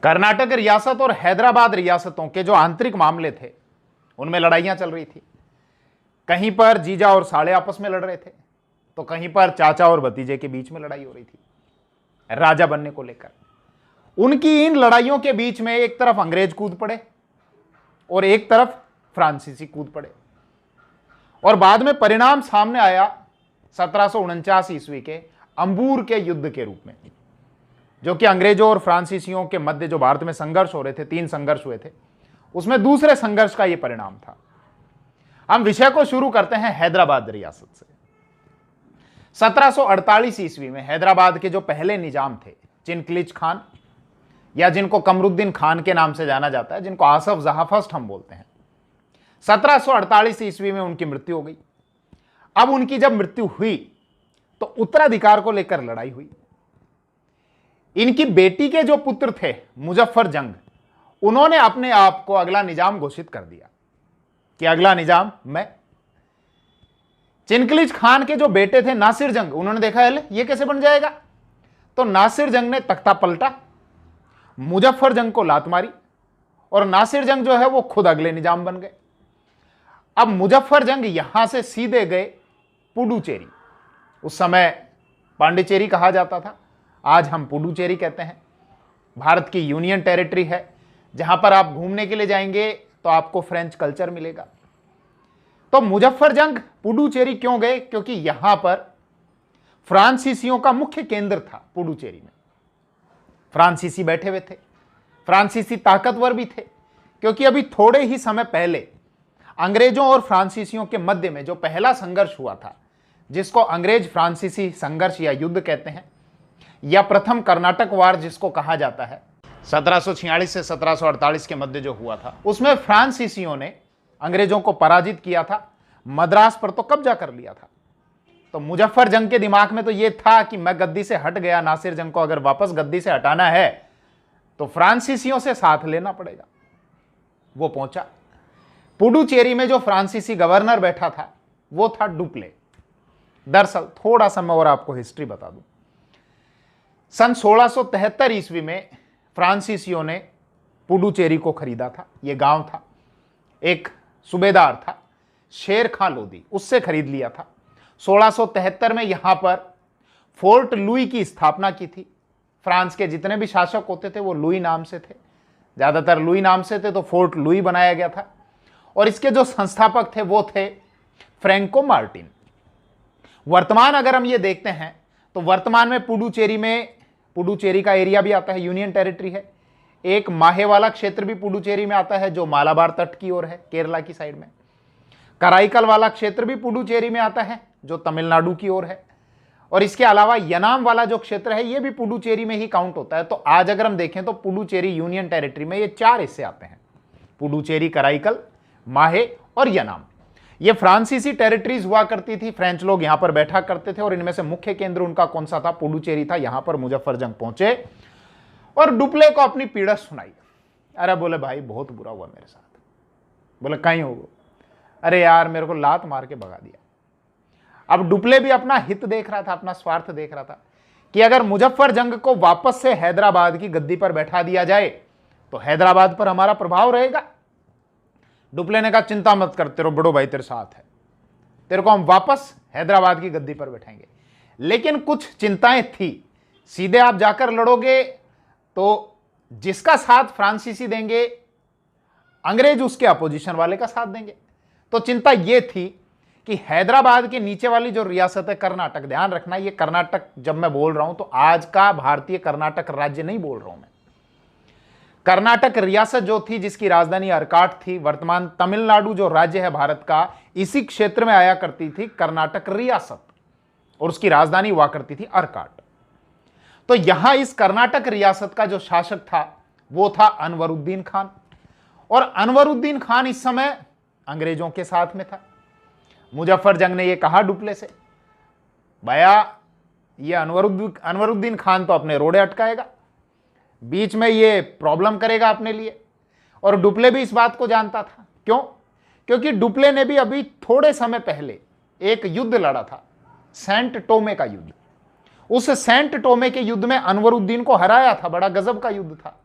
कर्नाटक रियासत और हैदराबाद रियासतों के जो आंतरिक मामले थे उनमें लड़ाइयां चल रही थी। कहीं पर जीजा और साले आपस में लड़ रहे थे, तो कहीं पर चाचा और भतीजे के बीच में लड़ाई हो रही थी राजा बनने को लेकर। उनकी इन लड़ाइयों के बीच में एक तरफ अंग्रेज कूद पड़े और एक तरफ फ्रांसीसी कूद पड़े, और बाद में परिणाम सामने आया 1749 ईस्वी के अंबूर के युद्ध के रूप में, जो कि अंग्रेजों और फ्रांसीसियों के मध्य जो भारत में संघर्ष हो रहे थे, 3 संघर्ष हुए थे, उसमें दूसरे संघर्ष का यह परिणाम था। हम विषय को शुरू करते हैं हैदराबाद रियासत से। 1748 ईस्वी में हैदराबाद के जो पहले निजाम थे, चिनक्लिज खान, या जिनको कमरुद्दीन खान के नाम से जाना जाता है, जिनको आसफ जहां फर्स्ट हम बोलते हैं, 1748 ईस्वी में उनकी मृत्यु हो गई। अब उनकी जब मृत्यु हुई तो उत्तराधिकार को लेकर लड़ाई हुई। इनकी बेटी के जो पुत्र थे मुजफ्फर जंग, उन्होंने अपने आप को अगला निजाम घोषित कर दिया कि अगला निजाम मैं। चिनक्लिज खान के जो बेटे थे नासिर जंग, उन्होंने देखा है ये कैसे बन जाएगा, तो नासिर जंग ने तख्ता पलटा, मुजफ्फर जंग को लात मारी, और नासिर जंग जो है वो खुद अगले निजाम बन गए। अब मुजफ्फर जंग यहां से सीधे गए पुडुचेरी, उस समय पांडिचेरी कहा जाता था, आज हम पुडुचेरी कहते हैं। भारत की यूनियन टेरिटरी है, जहां पर आप घूमने के लिए जाएंगे तो आपको फ्रेंच कल्चर मिलेगा। तो मुजफ्फर जंग पुडुचेरी क्यों गए, क्योंकि यहां पर फ्रांसीसियों का मुख्य केंद्र था। पुडुचेरी में फ्रांसीसी बैठे हुए थे, फ्रांसीसी ताकतवर भी थे, क्योंकि अभी थोड़े ही समय पहले अंग्रेजों और फ्रांसीसियों के मध्य में जो पहला संघर्ष हुआ था, जिसको अंग्रेज फ्रांसीसी संघर्ष या युद्ध कहते हैं, या प्रथम कर्नाटक वार जिसको कहा जाता है, 1746 से 1748 के मध्य जो हुआ था, उसमें फ्रांसीसियों ने अंग्रेजों को पराजित किया था, मद्रास पर तो कब्जा कर लिया था। तो मुजफ्फर जंग के दिमाग में तो यह था कि मैं गद्दी से हट गया, नासिर जंग को अगर वापस गद्दी से हटाना है तो फ्रांसीसियों से साथ लेना पड़ेगा। वो पहुंचा पुडुचेरी में। जो फ्रांसीसी गवर्नर बैठा था वो था डुप्ले। दरअसल थोड़ा सा मैं और आपको हिस्ट्री बता दूं, सन 1673 ईस्वी में फ्रांसीसियों ने पुडुचेरी को खरीदा था। यह गांव था, एक सूबेदार था शेर खां लोदी, उससे खरीद लिया था। 1673 में यहां पर फोर्ट लुई की स्थापना की थी। फ्रांस के जितने भी शासक होते थे वो लुई नाम से थे, ज्यादातर लुई नाम से थे, तो फोर्ट लुई बनाया गया था। और इसके जो संस्थापक थे वो थे फ्रैंको मार्टिन। वर्तमान अगर हम ये देखते हैं तो वर्तमान में पुडुचेरी का एरिया भी आता है, यूनियन टेरिटरी है। एक माहे वाला क्षेत्र भी पुडुचेरी में आता है, जो मालाबार तट की ओर है, केरला की साइड में। कराईकल वाला क्षेत्र भी पुडुचेरी में आता है, जो तमिलनाडु की ओर है। और इसके अलावा यनाम वाला जो क्षेत्र है ये भी पुडुचेरी में ही काउंट होता है। तो आज अगर हम देखें तो पुडुचेरी यूनियन टेरिटरी में ये 4 हिस्से आते हैं, पुडुचेरी, कराईकल, माहे और यनाम। ये फ्रांसीसी टेरिटरीज हुआ करती थी, फ्रेंच लोग यहां पर बैठा करते थे, और इनमें से मुख्य केंद्र उनका कौन सा था, पुडुचेरी था। यहां पर मुजफ्फर जंग पहुंचे और डुप्ले को अपनी पीड़ा सुनाई। अरे बोले भाई बहुत बुरा हुआ मेरे साथ। बोले कहीं होगा, अरे यार मेरे को लात मार के भगा दिया। अब डुप्ले भी अपना हित देख रहा था, अपना स्वार्थ देख रहा था कि अगर मुजफ्फर जंग को वापस से हैदराबाद की गद्दी पर बैठा दिया जाए तो हैदराबाद पर हमारा प्रभाव रहेगा। डुप्ले ने कहा चिंता मत कर, तेरे बड़ो भाई तेरे साथ है, तेरे को हम वापस हैदराबाद की गद्दी पर बैठाएंगे। लेकिन कुछ चिंताएं थी। सीधे आप जाकर लड़ोगे तो जिसका साथ फ्रांसीसी देंगे, अंग्रेज उसके अपोजिशन वाले का साथ देंगे। तो चिंता यह थी कि हैदराबाद के नीचे वाली जो रियासत है कर्नाटक, ध्यान रखना ये कर्नाटक जब मैं बोल रहा हूं तो आज का भारतीय कर्नाटक राज्य नहीं बोल रहा हूं मैं। कर्नाटक रियासत जो थी, जिसकी राजधानी अर्काट थी, वर्तमान तमिलनाडु जो राज्य है भारत का, इसी क्षेत्र में आया करती थी कर्नाटक रियासत, और उसकी राजधानी हुआ करती थी अर्काट। तो यहां इस कर्नाटक रियासत का जो शासक था वो था अनवरुद्दीन खान, और अनवरुद्दीन खान इस समय अंग्रेजों के साथ में था। मुजफ्फर जंग ने यह कहा डुप्ले से, भैया ये अनवरुद्दीन खान तो अपने रोड़े अटकाएगा, बीच में ये प्रॉब्लम करेगा अपने लिए। और डुप्ले भी इस बात को जानता था। क्यों? क्योंकि डुप्ले ने भी अभी थोड़े समय पहले एक युद्ध लड़ा था, सेंट टोमे का युद्ध। उस सेंट टोमे के युद्ध में अनवरुद्दीन को हराया था, बड़ा गजब का युद्ध था।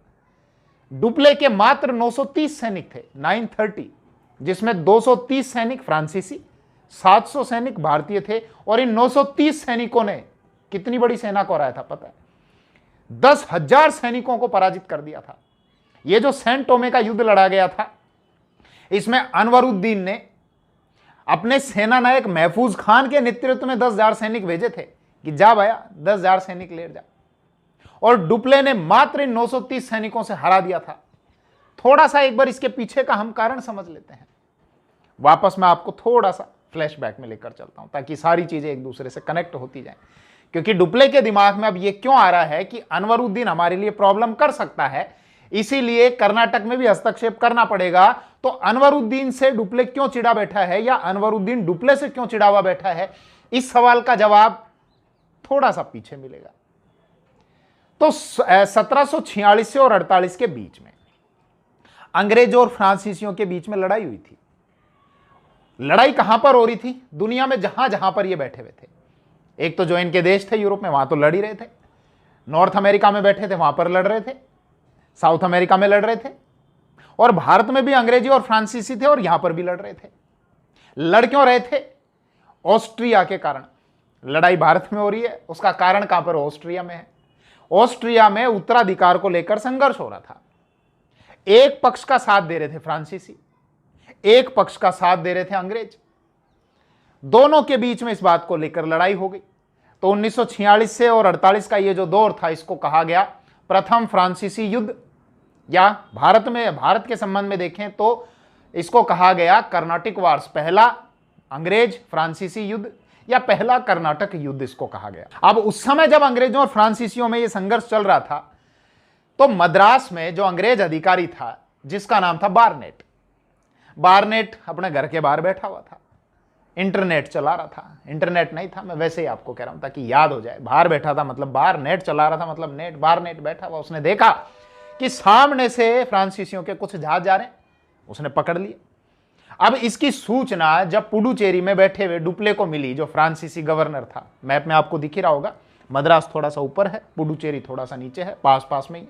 डुप्ले के मात्र 930 सैनिक थे, 930, जिसमें 230 सैनिक फ्रांसीसी, 700 सैनिक भारतीय थे। और इन 930 सैनिकों ने कितनी बड़ी सेना को हराया था पता है? 10,000 सैनिकों को पराजित कर दिया था। यह जो सैन टोमे का युद्ध लड़ा गया था, इसमें अनवरुद्दीन ने अपने सेना नायक महफूज खान के नेतृत्व में 10,000 सैनिक भेजे थे कि जा भैया 10,000 सैनिक ले जा, और डुप्ले ने मात्र इन 930 सैनिकों से हरा दिया था। थोड़ा सा एक बार इसके पीछे का हम कारण समझ लेते हैं। वापस मैं आपको थोड़ा सा फ्लैशबैक में लेकर चलता हूं ताकि सारी चीजें एक दूसरे से कनेक्ट होती जाएं, क्योंकि डुप्ले के दिमाग में अब ये क्यों आ रहा है कि अनवरुद्दीन हमारे लिए प्रॉब्लम कर सकता है, इसीलिए कर्नाटक में भी हस्तक्षेप करना पड़ेगा। तो अनवरुद्दीन से डुप्ले क्यों चिढ़ा बैठा है, या अनवरुद्दीन डुप्ले से क्यों चिढ़ा हुआ बैठा है, इस सवाल का जवाब थोड़ा सा पीछे मिलेगा। तो 1746 से और 48 के बीच में अंग्रेजों और फ्रांसीसियों के बीच में लड़ाई हुई थी। लड़ाई कहां पर हो रही थी? दुनिया में जहां जहां पर ये बैठे हुए थे। एक तो जो इनके देश थे यूरोप में, वहां तो लड़ ही रहे थे। नॉर्थ अमेरिका में बैठे थे, वहां पर लड़ रहे थे। साउथ अमेरिका में लड़ रहे थे। और भारत में भी अंग्रेजी और फ्रांसीसी थे और यहां पर भी लड़ रहे थे। लड़ क्यों रहे थे? ऑस्ट्रिया के कारण। लड़ाई भारत में हो रही है, उसका कारण कहां पर? ऑस्ट्रिया में है। ऑस्ट्रिया में उत्तराधिकार को लेकर संघर्ष हो रहा था। एक पक्ष का साथ दे रहे थे फ्रांसीसी, एक पक्ष का साथ दे रहे थे अंग्रेज। दोनों के बीच में इस बात को लेकर लड़ाई हो गई। तो 1946 से और 48 का ये जो दौर था, इसको कहा गया प्रथम फ्रांसीसी युद्ध, या भारत के संबंध में देखें तो इसको कहा गया कर्नाटिक वार्स। पहला अंग्रेज फ्रांसीसी युद्ध या पहला कर्नाटक युद्ध इसको कहा गया। अब उस समय जब अंग्रेजों और फ्रांसीसियों में यह संघर्ष चल रहा था, तो मद्रास में जो अंग्रेज अधिकारी था जिसका नाम था बार्नेट, बार्नेट अपने घर के बाहर बैठा हुआ था, इंटरनेट चला रहा था। इंटरनेट नहीं था, मैं वैसे ही आपको कह रहा हूं ताकि याद हो जाए। बाहर बैठा था मतलब बाहर, नेट चला रहा था मतलब नेट, बार्नेट बैठा हुआ। उसने देखा कि सामने से फ्रांसीसियों के कुछ जहाज जा रहे हैं, उसने पकड़ लिए। अब इसकी सूचना जब पुडुचेरी में बैठे हुए डुप्ले को मिली, जो फ्रांसीसी गवर्नर था, मैप में आपको दिख ही रहा होगा, मद्रास थोड़ा सा ऊपर है, पुडुचेरी थोड़ा सा नीचे है, पास पास में ही।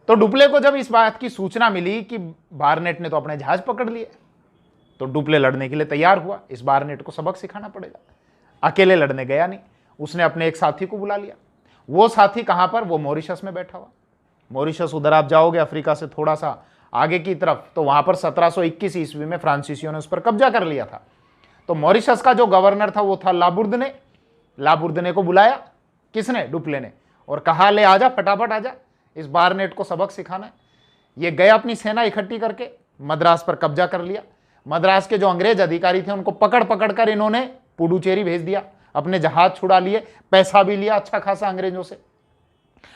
तो डुप्ले को जब इस बात की सूचना मिली कि बार्नेट ने तो अपने जहाज पकड़ लिए, तो डुप्ले लड़ने के लिए तैयार हुआ। इस बार्नेट को सबक सिखाना पड़ेगा। अकेले लड़ने गया नहीं, उसने अपने एक साथी को बुला लिया। वो साथी कहां पर? वो मॉरिशस में बैठा हुआ। मॉरिशस उधर आप जाओगे अफ्रीका से थोड़ा सा आगे की तरफ, तो वहां पर 1721 ईस्वी में फ्रांसीसियों ने उस पर कब्जा कर लिया था। तो मॉरिशस का जो गवर्नर था वो था लाबुर्दने। लाबुर्दने को बुलाया किसने? डुप्ले ने, और कहा ले आजा, फटाफट आजा, इस बार्नेट को सबक सिखाना है। ये गए अपनी सेना इकट्ठी करके, मद्रास पर कब्जा कर लिया। मद्रास के जो अंग्रेज अधिकारी थे उनको पकड़ पकड़ कर इन्होंने पुडुचेरी भेज दिया, अपने जहाज छुड़ा लिए, पैसा भी लिया अच्छा खासा अंग्रेजों से।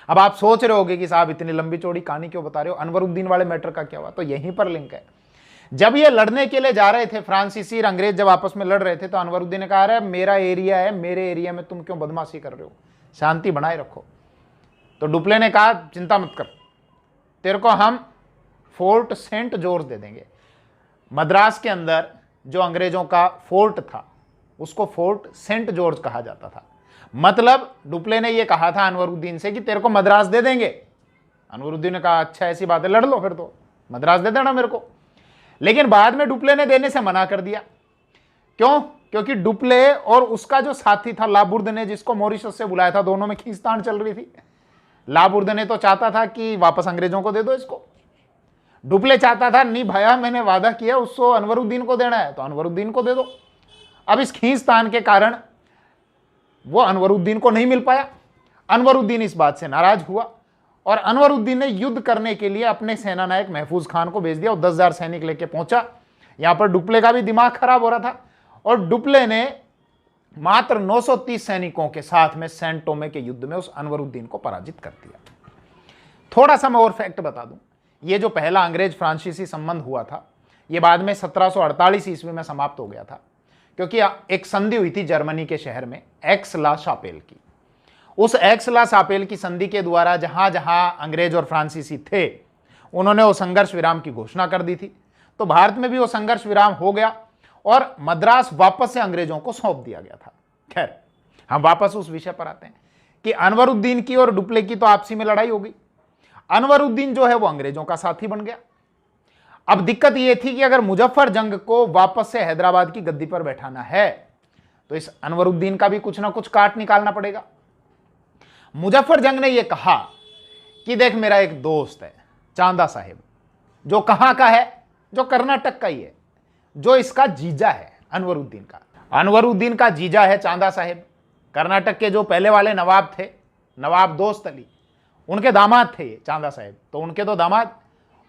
अब आप सोच रहे होगे कि साहब इतनी लंबी चौड़ी कहानी क्यों बता रहे हो, अनवरुद्दीन वाले मैटर का क्या हुआ? तो यहीं पर लिंक है। जब ये लड़ने के लिए जा रहे थे, फ्रांसीसी और अंग्रेज जब आपस में लड़ रहे थे, तो अनवरुद्दीन ने कहा, अरे मेरा एरिया है, मेरे एरिया में तुम क्यों बदमाशी कर रहे हो, शांति बनाए रखो। तो डुप्ले ने कहा चिंता मत कर, तेरे को हम फोर्ट सेंट जॉर्ज दे देंगे। मद्रास के अंदर जो अंग्रेजों का फोर्ट था उसको फोर्ट सेंट जॉर्ज कहा जाता था। मतलब डुप्ले ने यह कहा था अनवरुद्दीन से कि तेरे को मद्रास दे देंगे। अनवरुद्दीन ने कहा अच्छा ऐसी बात है, लड़ लो फिर, तो मद्रास दे देना मेरे को। लेकिन बाद में डुप्ले ने देने से मना कर दिया। क्यों? क्योंकि डुप्ले और उसका जो साथी था लाबुर्दने, जिसको मॉरिशस से बुलाया था, दोनों में खींचतान चल रही थी। लाबुर्दने तो चाहता था कि वापस अंग्रेजों को दे दो इसको, डुप्ले चाहता था नहीं भैया मैंने वादा किया उसको अनवरुद्दीन को देना है तो अनवरुद्दीन को दे दो। अब इस खींचतान के कारण वो अनवरुद्दीन को नहीं मिल पाया। अनवरुद्दीन इस बात से नाराज हुआ और अनवरुद्दीन ने युद्ध करने के लिए अपने सेना नायक महफूज खान को भेज दिया और 10,000 सैनिक लेके पहुंचा। यहां पर डुप्ले का भी दिमाग खराब हो रहा था और डुप्ले ने मात्र 930 सैनिकों के साथ में सैन टोमे के युद्ध में उस अनवरुद्दीन को पराजित कर दिया। थोड़ा सा मैं और फैक्ट बता दूं, ये जो पहला अंग्रेज फ्रांसीसी संबंध हुआ था ये बाद में 1748 ईस्वी में समाप्त हो गया था, क्योंकि एक संधि हुई थी जर्मनी के शहर में एक्स-ला-शापेल की। उस एक्स-ला-शापेल की संधि के द्वारा जहां जहां अंग्रेज और फ्रांसीसी थे उन्होंने वो संघर्ष विराम की घोषणा कर दी थी। तो भारत में भी वो संघर्ष विराम हो गया और मद्रास वापस से अंग्रेजों को सौंप दिया गया था। खैर हम वापस उस विषय पर आते हैं कि अनवरुद्दीन की और डुप्ले की तो आपसी में लड़ाई हो गई। अनवरुद्दीन जो है वो अंग्रेजों का साथी बन गया। अब दिक्कत यह थी कि अगर मुजफ्फर जंग को वापस से हैदराबाद की गद्दी पर बैठाना है तो इस अनवरुद्दीन का भी कुछ ना कुछ काट निकालना पड़ेगा। मुजफ्फर जंग ने यह कहा कि देख, मेरा एक दोस्त है चांदा साहेब, जो कहां का है, जो कर्नाटक का ही है, जो इसका जीजा है अनवरुद्दीन का। अनवरुद्दीन का जीजा है चांदा साहेब, कर्नाटक के जो पहले वाले नवाब थे, नवाब दोस्त अली, उनके दामाद थे ये चांदा साहेब। तो उनके तो दामाद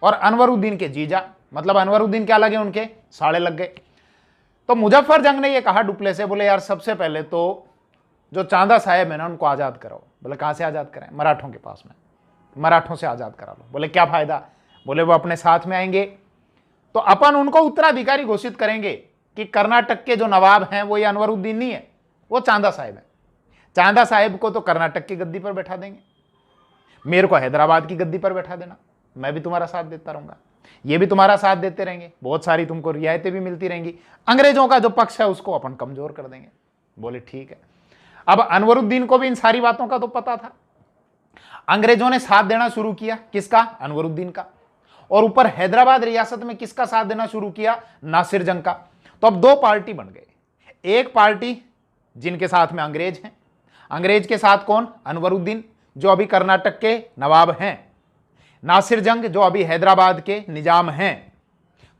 और अनवरुद्दीन के जीजा, मतलब अनवरुद्दीन क्या लगे, उनके साड़े लग गए। तो मुजफ्फर जंग ने ये कहा डुप्ले से, बोले यार सबसे पहले तो जो चांदा साहेब है ना उनको आज़ाद कराओ। बोले कहाँ से आज़ाद कराएं? मराठों के पास में, मराठों से आज़ाद करा लो। बोले क्या फ़ायदा? बोले वो अपने साथ में आएंगे तो अपन उनको उत्तराधिकारी घोषित करेंगे कि कर्नाटक के जो नवाब हैं वो ये अनवरुद्दीन नहीं है, वो चांदा साहेब है। चांदा साहेब को तो कर्नाटक की गद्दी पर बैठा देंगे, मेरे को हैदराबाद की गद्दी पर बैठा देना, मैं भी तुम्हारा साथ देता रहूंगा, ये भी तुम्हारा साथ देते रहेंगे, बहुत सारी तुमको रियायतें भी मिलती रहेंगी, अंग्रेजों का जो पक्ष है उसको अपन कमजोर कर देंगे। बोले ठीक है। अब अनवरुद्दीन को भी इन सारी बातों का तो पता था। अंग्रेजों ने साथ देना शुरू किया, किसका? अनवरुद्दीन का। और ऊपर हैदराबाद रियासत में किसका साथ देना शुरू किया? नासिर जंग का। तो अब दो पार्टी बन गए, एक पार्टी जिनके साथ में अंग्रेज हैं, अंग्रेज के साथ कौन? अनवरुद्दीन जो अभी कर्नाटक के नवाब हैं, नासिर जंग जो अभी हैदराबाद के निजाम हैं।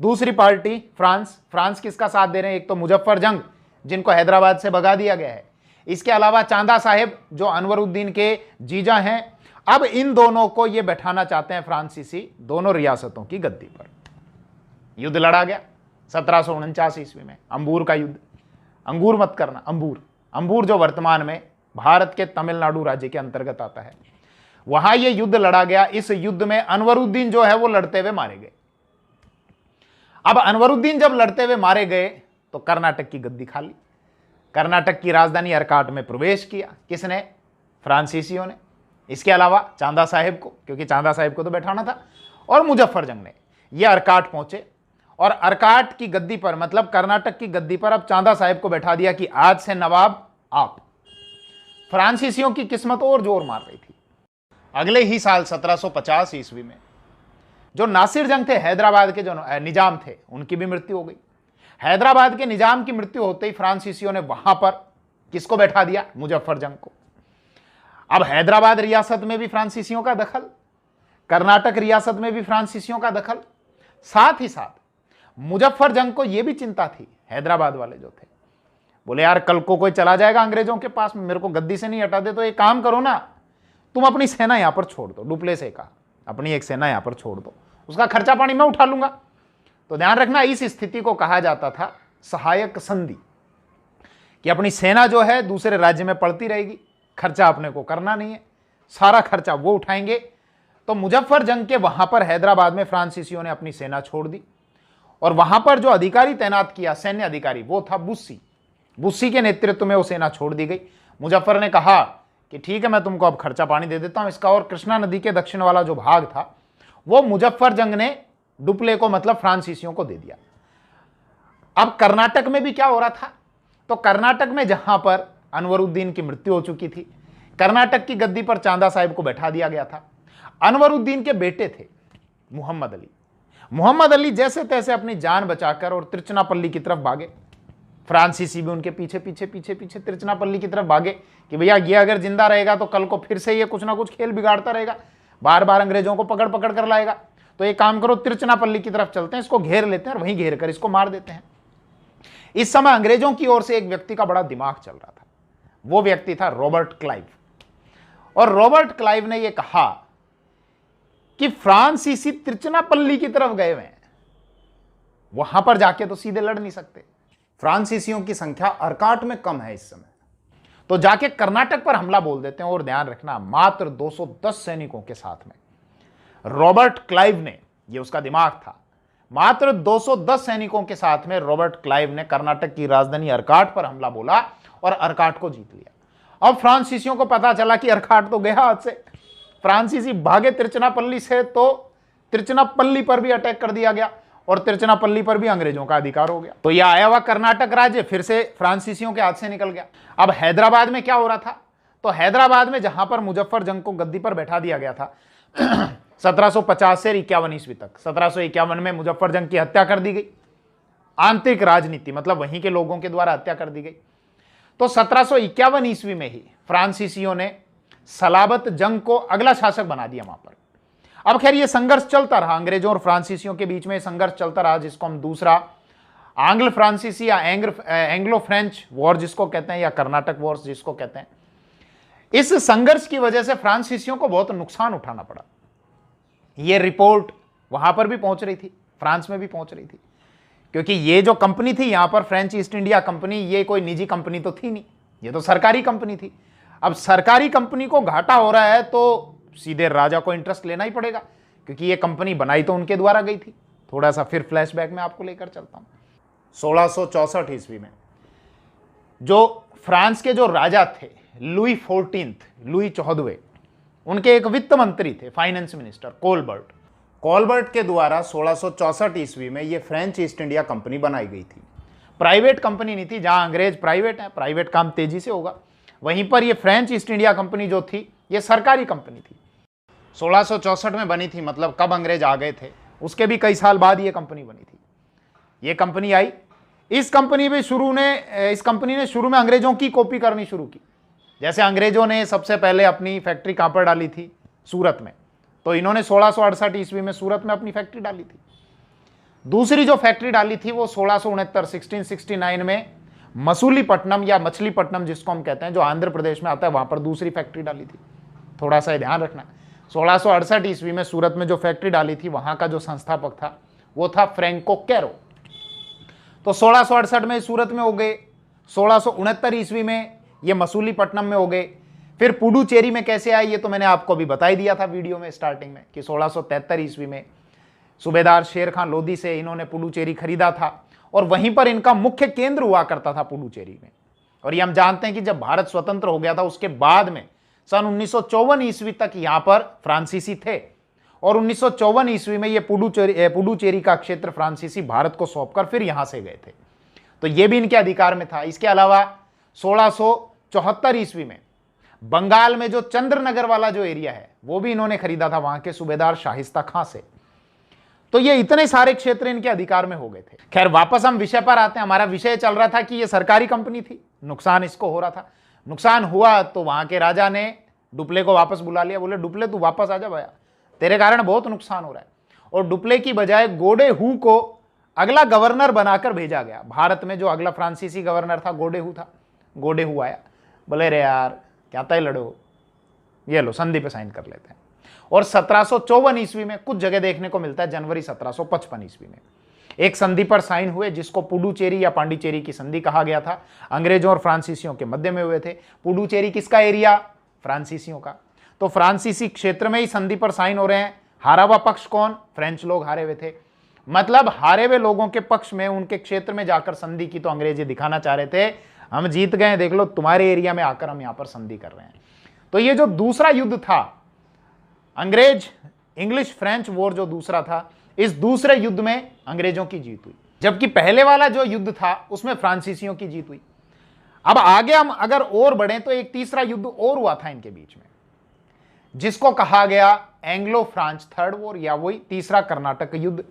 दूसरी पार्टी फ्रांस, फ्रांस किसका साथ दे रहे हैं? एक तो मुजफ्फर जंग जिनको हैदराबाद से भगा दिया गया है, इसके अलावा चांदा साहेब जो अनवरुद्दीन के जीजा हैं। अब इन दोनों को ये बैठाना चाहते हैं फ्रांसीसी दोनों रियासतों की गद्दी पर। युद्ध लड़ा गया 1749 ईस्वी में, अंबूर का युद्ध। अंगूर मत करना, अंबूर। अंबूर जो वर्तमान में भारत के तमिलनाडु राज्य के अंतर्गत आता है, वहां यह युद्ध लड़ा गया। इस युद्ध में अनवरुद्दीन जो है वो लड़ते हुए मारे गए। अब अनवरुद्दीन जब लड़ते हुए मारे गए तो कर्नाटक की गद्दी खाली, कर्नाटक की राजधानी अर्काट में प्रवेश किया। किसने? फ्रांसीसियों ने। इसके अलावा चांदा साहेब को, क्योंकि चांदा साहेब को तो बैठाना था, और मुजफ्फर जंग ने ये अर्काट पहुंचे और अर्काट की गद्दी पर, मतलब कर्नाटक की गद्दी पर अब चांदा साहेब को बैठा दिया कि आज से नवाब आप। फ्रांसीसियों की किस्मत और जोर मार रही थी। अगले ही साल 1750 ईस्वी में जो नासिर जंग थे, हैदराबाद के जो निजाम थे, उनकी भी मृत्यु हो गई। हैदराबाद के निजाम की मृत्यु होते ही फ्रांसीसियों ने वहां पर किसको बैठा दिया? मुजफ्फर जंग को। अब हैदराबाद रियासत में भी फ्रांसीसियों का दखल, कर्नाटक रियासत में भी फ्रांसीसियों का दखल। साथ ही साथ मुजफ्फर जंग को यह भी चिंता थी, हैदराबाद वाले जो थे, बोले यार कल को कोई चला जाएगा अंग्रेजों के पास में, मेरे को गद्दी से नहीं हटा दे, तो एक काम करो ना, तुम अपनी सेना यहां पर छोड़ दो। डुप्ले से कहा अपनी एक सेना यहां पर छोड़ दो, उसका खर्चा पानी मैं उठा लूंगा। तो ध्यान रखना, इस स्थिति को कहा जाता था सहायक संधि, कि अपनी सेना जो है दूसरे राज्य में पड़ती रहेगी, खर्चा अपने को करना नहीं है, सारा खर्चा वो उठाएंगे। तो मुजफ्फर जंग के वहां पर हैदराबाद में फ्रांसीसियों ने अपनी सेना छोड़ दी और वहां पर जो अधिकारी तैनात किया, सैन्य अधिकारी, वो था बुस्सी। बुस्सी के नेतृत्व में वो सेना छोड़ दी गई। मुजफ्फर ने कहा कि ठीक है, मैं तुमको अब खर्चा पानी दे देता हूं इसका, और कृष्णा नदी के दक्षिण वाला जो भाग था वो मुजफ्फर जंग ने डुप्ले को, मतलब फ्रांसीसियों को दे दिया। अब कर्नाटक में भी क्या हो रहा था? तो कर्नाटक में जहां पर अनवरुद्दीन की मृत्यु हो चुकी थी, कर्नाटक की गद्दी पर चांदा साहिब को बैठा दिया गया था। अनवरुद्दीन के बेटे थे मोहम्मद अली। मोहम्मद अली जैसे तैसे अपनी जान बचाकर और तिरुचिरापल्ली की तरफ भागे। फ्रांसीसी भी उनके पीछे पीछे पीछे पीछे तिरुचिरापल्ली की तरफ भागे कि भैया ये अगर जिंदा रहेगा तो कल को फिर से ये कुछ ना कुछ खेल बिगाड़ता रहेगा, बार बार अंग्रेजों को पकड़ पकड़ कर लाएगा। तो एक काम करो, तिरुचिरापल्ली की तरफ चलते हैं, इसको घेर लेते हैं और वहीं घेर कर इसको मार देते हैं। इस समय अंग्रेजों की ओर से एक व्यक्ति का बड़ा दिमाग चल रहा था, वो व्यक्ति था रॉबर्ट क्लाइव। और रॉबर्ट क्लाइव ने यह कहा कि फ्रांसीसी तिरुचिरापल्ली की तरफ गए हुए हैं, वहां पर जाके तो सीधे लड़ नहीं सकते, फ्रांसीसियों की संख्या अर्काट में कम है इस समय, तो जाके कर्नाटक पर हमला बोल देते हैं। और ध्यान रखना, मात्र 210 सैनिकों के साथ में रॉबर्ट क्लाइव ने, ये उसका दिमाग था, मात्र 210 सैनिकों के साथ में रॉबर्ट क्लाइव ने कर्नाटक की राजधानी अर्काट पर हमला बोला और अर्काट को जीत लिया। अब फ्रांसीसियों को पता चला कि अर्काट तो गया हाथ से, फ्रांसीसी भागे तिरुचिरापल्ली से, तो तिरुचिरापल्ली पर भी अटैक कर दिया गया और तिरुचिरापल्ली पर भी अंग्रेजों का अधिकार हो गया। तो यह आया हुआ कर्नाटक राज्य फिर से फ्रांसीसियों के हाथ से निकल गया। अब हैदराबाद में क्या हो रहा था? तो हैदराबाद में जहां पर मुजफ्फर जंग को गद्दी पर बैठा दिया गया था, 1750 से 51 ईस्वी तक। 1751 में मुजफ्फर जंग की हत्या कर दी गई, आंतरिक राजनीति मतलब वहीं के लोगों के द्वारा हत्या कर दी गई। तो 1751 ईस्वी में ही फ्रांसीसियों ने सलाबत जंग को अगला शासक बना दिया वहां पर। अब खैर ये संघर्ष चलता रहा, अंग्रेजों और फ्रांसीसियों के बीच में संघर्ष चलता रहा, जिसको हम दूसरा आंग्ल फ्रांसीसी या एंग्लो फ्रेंच वॉर जिसको कहते हैं, या कर्नाटक वॉर जिसको कहते हैं। इस संघर्ष की वजह से फ्रांसीसियों को बहुत नुकसान उठाना पड़ा। यह रिपोर्ट वहां पर भी पहुंच रही थी, फ्रांस में भी पहुंच रही थी, क्योंकि ये जो कंपनी थी यहां पर फ्रेंच ईस्ट इंडिया कंपनी, ये कोई निजी कंपनी तो थी नहीं, ये तो सरकारी कंपनी थी। अब सरकारी कंपनी को घाटा हो रहा है तो सीधे राजा को इंटरेस्ट लेना ही पड़ेगा, क्योंकि ये कंपनी बनाई तो उनके द्वारा गई थी। थोड़ा सा फिर फ्लैशबैक में आपको लेकर चलता हूं। 1664 ईस्वी में जो फ्रांस के जो राजा थे लुई 14वें, उनके एक वित्त मंत्री थे, फाइनेंस मिनिस्टर कोलबर्ट के द्वारा 1664 ईस्वी में ये फ्रेंच ईस्ट इंडिया कंपनी बनाई गई थी। प्राइवेट कंपनी नहीं थी, जहां अंग्रेज प्राइवेट है, प्राइवेट काम तेजी से होगा, वहीं पर ये फ्रेंच ईस्ट इंडिया कंपनी जो थी ये सरकारी कंपनी थी। 1664 में बनी थी, मतलब कब अंग्रेज आ गए थे उसके भी कई साल बाद ये कंपनी बनी थी। ये कंपनी आई, इस कंपनी ने शुरू में अंग्रेजों की कॉपी करनी शुरू की। जैसे अंग्रेजों ने सबसे पहले अपनी फैक्ट्री कहां पर डाली थी, सूरत में, तो इन्होंने 1668 ईस्वी में सूरत में अपनी फैक्ट्री डाली थी। दूसरी जो फैक्ट्री डाली थी वो 1669 में मसूलीपट्टनम या मछलीपट्टनम जिसको हम कहते हैं, जो आंध्र प्रदेश में आता है, वहां पर दूसरी फैक्ट्री डाली थी। थोड़ा सा ध्यान रखना, 1668 ईस्वी में सूरत में जो फैक्ट्री डाली थी वहां का जो संस्थापक था वो था फ्रैंको कैरो। तो 1668 में सूरत में हो गए, 1669 ईस्वी में ये मसूलीपट्टनम में हो गए। फिर पुडुचेरी में कैसे आए ये तो मैंने आपको अभी बता ही दिया था वीडियो में स्टार्टिंग में, कि 1673 ईस्वी में सूबेदार शेर खान लोधी से इन्होंने पुडुचेरी खरीदा था, और वहीं पर इनका मुख्य केंद्र हुआ करता था पुडुचेरी में। और ये हम जानते हैं कि जब भारत स्वतंत्र हो गया था उसके बाद में सन 1954 ईस्वी तक यहां पर फ्रांसीसी थे, और 1954 ईस्वी में ये पुडुचेरी का क्षेत्र फ्रांसीसी भारत को सौंपकर फिर यहां से गए थे, तो ये भी इनके अधिकार में था। इसके अलावा 1674 ईस्वी में बंगाल में जो चंद्रनगर वाला जो एरिया है वो भी इन्होंने खरीदा था वहां के सूबेदार शाहिस्ता खां से। तो ये इतने सारे क्षेत्र इनके अधिकार में हो गए थे। खैर वापस हम विषय पर आते हैं। हमारा विषय चल रहा था कि ये सरकारी कंपनी थी, नुकसान इसको हो रहा था। नुकसान हुआ तो वहां के राजा ने डुप्ले को वापस बुला लिया, बोले डुप्ले तू वापस आ जा भैया, तेरे कारण बहुत नुकसान हो रहा है। और डुप्ले की बजाय गोडे हू को अगला गवर्नर बनाकर भेजा गया। भारत में जो अगला फ्रांसीसी गवर्नर था गोडे हू था। गोडे हू आया, बोले रे यार क्या तय लड़ो, ये लो संधि पे साइन कर लेते हैं। और 1754 ईस्वी में कुछ जगह देखने को मिलता है, जनवरी 1755 ईस्वी में एक संधि पर साइन हुए जिसको पुडुचेरी या पांडिचेरी की संधि कहा गया था। अंग्रेजों और फ्रांसीसियों के मध्य में हुए थे। पुडुचेरी किसका एरिया? फ्रांसीसियों का। तो फ्रांसीसी क्षेत्र में ही संधि पर साइन हो रहे हैं। हारा हुआ पक्ष कौन? फ्रेंच लोग हारे हुए थे। मतलब हारे हुए लोगों के पक्ष में उनके क्षेत्र में जाकर संधि की तो अंग्रेज ये दिखाना चाह रहे थे हम जीत गए, देख लो तुम्हारे एरिया में आकर हम यहां पर संधि कर रहे हैं। तो ये जो दूसरा युद्ध था, अंग्रेज इंग्लिश फ्रेंच वॉर जो दूसरा था, इस दूसरे युद्ध में अंग्रेजों की जीत हुई, जबकि पहले वाला जो युद्ध था उसमें फ्रांसीसियों की जीत हुई। अब आगे हम अगर और बढ़े तो एक तीसरा युद्ध और हुआ था इनके बीच में, जिसको कहा गया एंग्लो फ्रांच थर्ड वॉर, या वही तीसरा कर्नाटक युद्ध।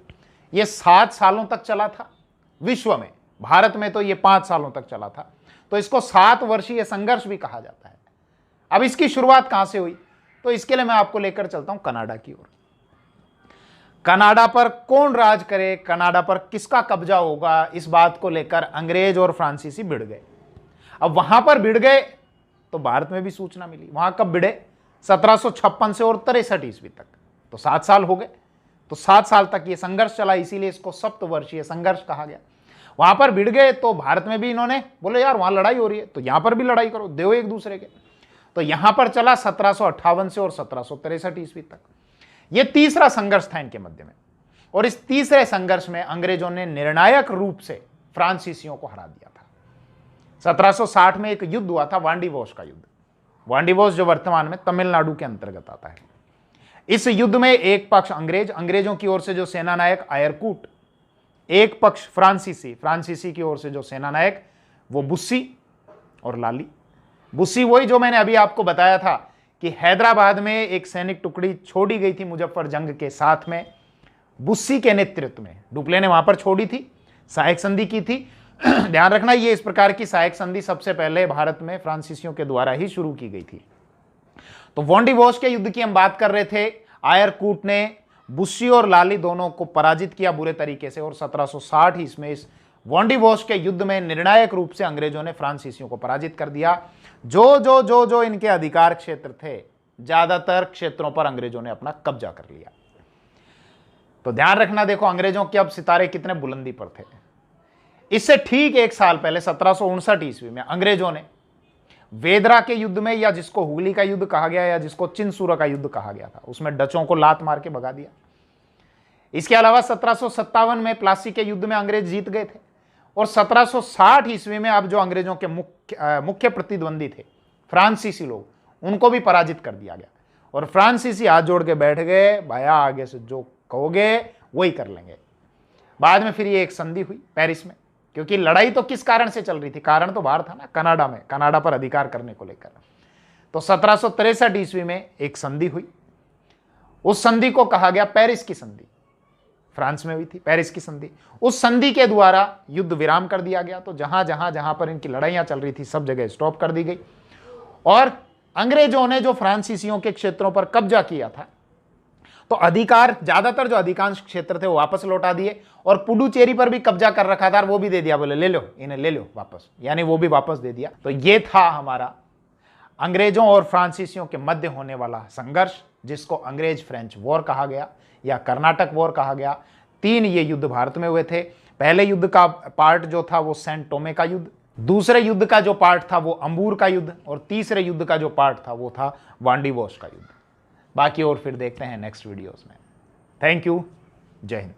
यह 7 सालों तक चला था विश्व में, भारत में तो यह 5 सालों तक चला था, तो इसको 7 वर्षीय संघर्ष भी कहा जाता है। अब इसकी शुरुआत कहां से हुई? तो इसके लिए मैं आपको लेकर चलता हूं कनाडा की ओर। कनाडा पर कौन राज करे, कनाडा पर किसका कब्जा होगा, इस बात को लेकर अंग्रेज और फ्रांसीसी भिड़ गए। अब वहां पर भिड़ गए तो भारत में भी सूचना मिली। वहां कब भिड़े? 1756 से और 63 ईस्वी तक, तो 7 साल हो गए। तो 7 साल तक ये संघर्ष चला, इसीलिए इसको सप्तवर्षीय संघर्ष कहा गया। वहां पर भिड़ गए तो भारत में भी इन्होंने बोले यार वहां लड़ाई हो रही है तो यहां पर भी लड़ाई करो, देव एक दूसरे के। तो यहां पर चला 1758 से और 1763 ईस्वी तक। यह तीसरा संघर्ष था इनके मध्य में, और इस तीसरे संघर्ष में अंग्रेजों ने निर्णायक रूप से फ्रांसीसियों को हरा दिया था। 1760 में एक युद्ध हुआ था, वांडीवोस का युद्ध। वांडीवोस जो वर्तमान में तमिलनाडु के अंतर्गत आता है। इस युद्ध में एक पक्ष अंग्रेजों की ओर से जो सेनानायक आयरकूट, एक पक्ष फ्रांसीसी की ओर से जो सेनानायक वो बुस्सी और लाली। बुस्सी वही जो मैंने अभी आपको बताया था कि हैदराबाद में एक सैनिक टुकड़ी छोड़ी गई थी मुजफ्फर जंग के साथ में, बुस्सी के नेतृत्व में डुप्ले ने वहां पर छोड़ी थी, सहायक संधि की थी। ध्यान रखना, ये इस प्रकार की सहायक संधि सबसे पहले भारत में फ्रांसीसियों के द्वारा ही शुरू की गई थी। तो वॉन्डिवोस के युद्ध की हम बात कर रहे थे। आयरकूट ने बुस्सी और लाली दोनों को पराजित किया बुरे तरीके से, और 1760 ईस्वी में इस वॉन्डिवोस के युद्ध में निर्णायक रूप से अंग्रेजों ने फ्रांसीसियों को पराजित कर दिया। जो इनके अधिकार क्षेत्र थे, ज्यादातर क्षेत्रों पर अंग्रेजों ने अपना कब्जा कर लिया। तो ध्यान रखना, देखो अंग्रेजों के अब सितारे कितने बुलंदी पर थे। इससे ठीक एक साल पहले 1759 ईस्वी में अंग्रेजों ने वेदरा के युद्ध में, या जिसको हुगली का युद्ध कहा गया या जिसको चिनसूरा का युद्ध कहा गया था, उसमें डचों को लात मार के भगा दिया। इसके अलावा 1757 में प्लासी के युद्ध में अंग्रेज जीत गए थे, और 1760 ईस्वी में अब जो अंग्रेजों के मुख्य प्रतिद्वंदी थे फ्रांसीसी लोग, उनको भी पराजित कर दिया गया। और फ्रांसीसी हाथ जोड़ के बैठ गए, भाया आगे से जो कहोगे वही कर लेंगे। बाद में फिर ये एक संधि हुई पेरिस में, क्योंकि लड़ाई तो किस कारण से चल रही थी, कारण तो बाहर था ना, कनाडा में, कनाडा पर अधिकार करने को लेकर। तो 1763 ईस्वी में एक संधि हुई, उस संधि को कहा गया पेरिस की संधि, फ्रांस में हुई थी पेरिस की संधि। उस संधि के द्वारा युद्ध विराम कर दिया गया। तो जहां पर इनकी लड़ाइयां चल रही थी सब जगह स्टॉप कर दी गई, और अंग्रेजों ने जो फ्रांसीसियों के क्षेत्रों पर कब्जा किया था, तो अधिकार ज्यादातर जो अधिकांश क्षेत्र थे वो वापस लौटा दिए, और पुडुचेरी पर भी कब्जा कर रखा था, वो भी दे दिया, बोले ले लो इन्हें, ले लो वापस, यानी वो भी वापस दे दिया। तो ये था हमारा अंग्रेजों और फ्रांसीसियों के मध्य होने वाला संघर्ष, जिसको अंग्रेज फ्रेंच वॉर कहा गया या कर्नाटक वॉर कहा गया। 3 ये युद्ध भारत में हुए थे। पहले युद्ध का पार्ट जो था वो सेंट टोमे का युद्ध, दूसरे युद्ध का जो पार्ट था वो अंबूर का युद्ध, और तीसरे युद्ध का जो पार्ट था वो था वांडीवोस का युद्ध। बाकी और फिर देखते हैं नेक्स्ट वीडियोस में। थैंक यू, जय हिंद।